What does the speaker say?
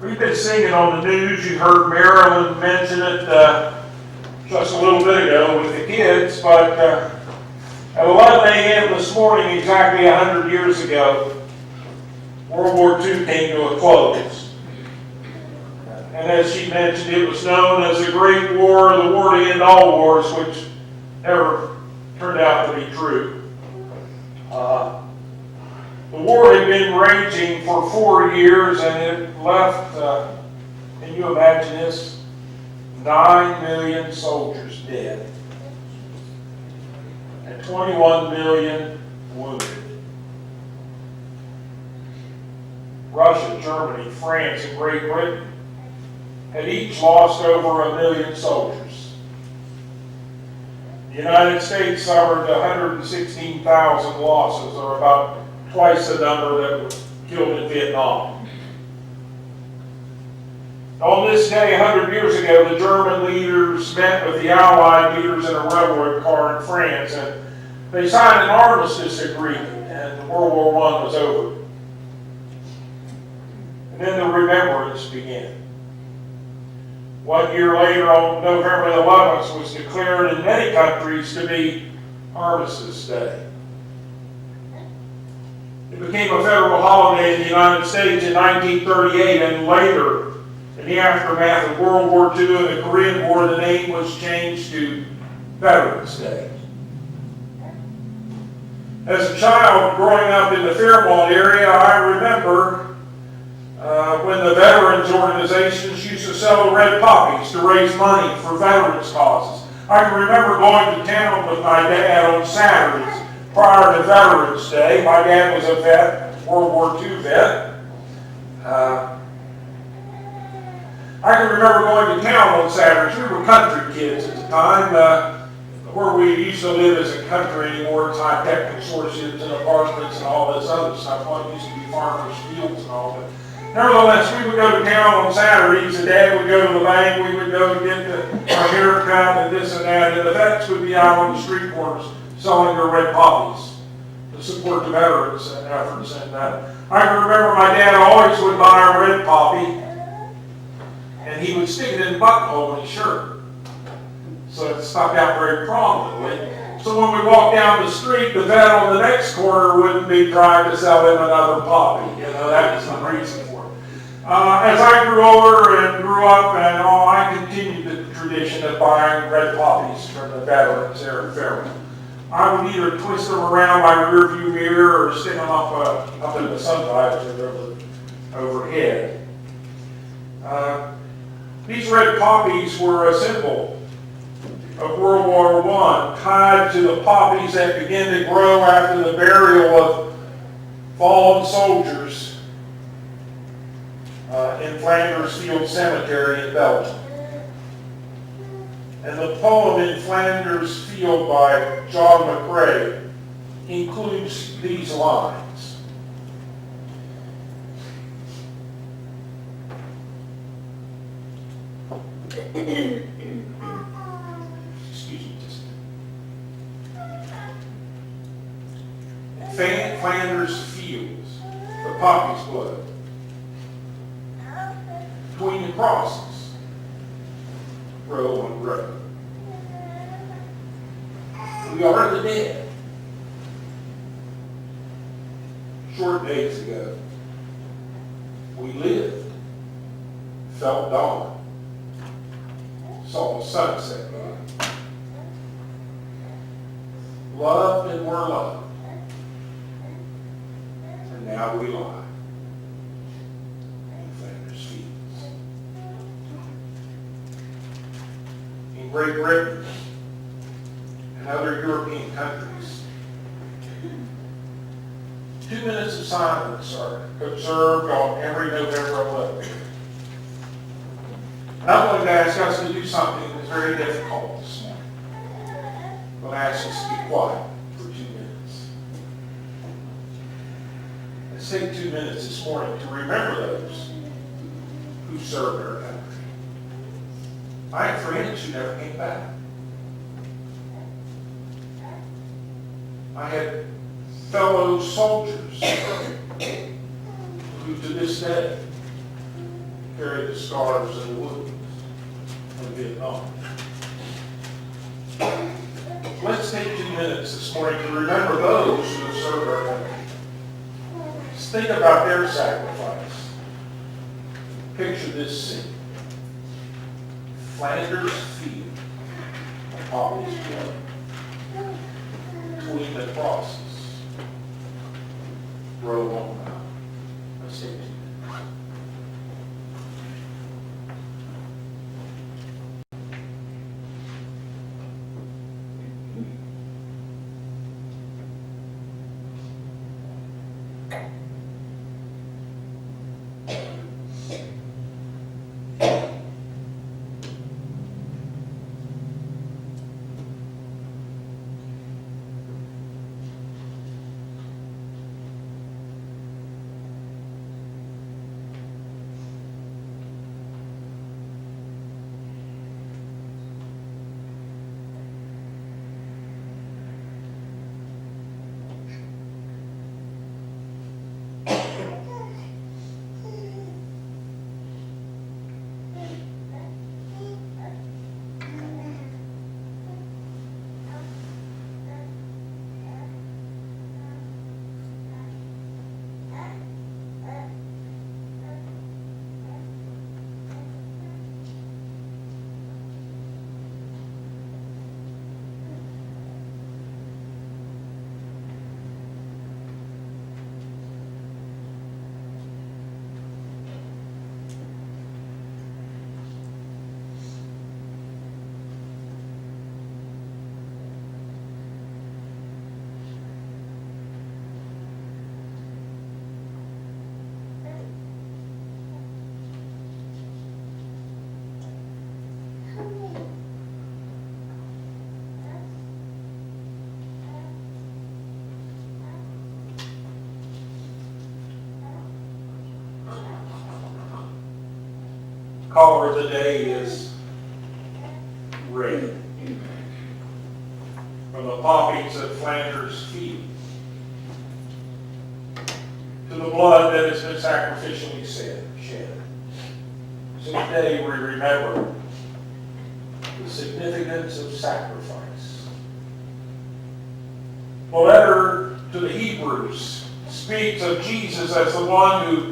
We've been seeing it on the news. You heard Marilyn mention it just a little bit ago with the kids, but at 11 a.m. this morning, exactly 100 years ago, World War II came to a close. And as she mentioned, it was known as the Great War, the war to end all wars, which never turned out to be true. The war had been raging for 4 years, and it left, can you imagine this? 9 million soldiers dead, and 21 million wounded. Russia, Germany, France, and Great Britain had each lost over 1 million soldiers. The United States suffered 116,000 losses, or about twice the number that was killed in Vietnam. On this day, 100 years ago, the German leaders met with the Allied leaders in a railroad car in France, and they signed an armistice agreement, and World War I was over. And then the remembrance began. 1 year later, on November the 11th, was declared in many countries to be Armistice Day. It became a federal holiday in the United States in 1938, and later, in the aftermath of World War II and the Korean War, the name was changed to Veterans Day. As a child growing up in the Fairmont area, I remember when the veterans organizations used to sell the red poppies to raise money for veterans causes. I can remember going to town with my dad on Saturdays prior to Veterans Day. My dad was a vet, World War II vet. I can remember going to town on Saturdays. We were country kids at the time. Where we used to live isn't country anymore. It's high-tech consortiums and apartments and all this other stuff. What used to be farmers' fields and all that. Nevertheless, we would go to town on Saturdays, and Dad would go to the bank, we would go to get our haircut and this and that, and the vets would be out on the street corners selling their red poppies to support the veterans and efforts. And I can remember my dad always would buy a red poppy, and he would stick it in the buttonhole in his shirt, so it stuck out very prominently. So when we walked down the street, the vet on the next corner wouldn't be trying to sell him another poppy. You know, that was the reason for it. As I grew older and grew up, and I continued the tradition of buying red poppies from the veterans there at Fairmont. I would either twist them around my rearview mirror or stick them up in the sun visor overhead. These red poppies were a symbol of World War I, tied to the poppies that began to grow after the burial of fallen soldiers in Flanders Field Cemetery in Belgium. And the poem In Flanders Field by John McCrae includes these lines. Flanders Fields, the poppy's blood. Between the crosses, row on row. We are the dead. Short days ago, we lived, felt dawn, saw the sunset by, loved and were loved, and now we lie. Great Britain and other European countries, 2 minutes of silence are observed on every November 11th. I'm going to ask us to do something that's very difficult this morning. I'm going to ask us to be quiet for 2 minutes. Let's take 2 minutes this morning to remember those who served our country. I had friends who never came back. I had fellow soldiers who to this day carry the scars and the wounds of Vietnam. Let's take 2 minutes this morning to remember those who have served our country. Just think about their sacrifice. Picture this scene. Flanders Field, Poppy's blood, between the crosses, row on out. Let's take 2 minutes. Color of the day is red. From the poppies at Flanders Field to the blood that has been sacrificially shed. So today we remember the significance of sacrifice. The letter to the Hebrews speaks of Jesus as the one who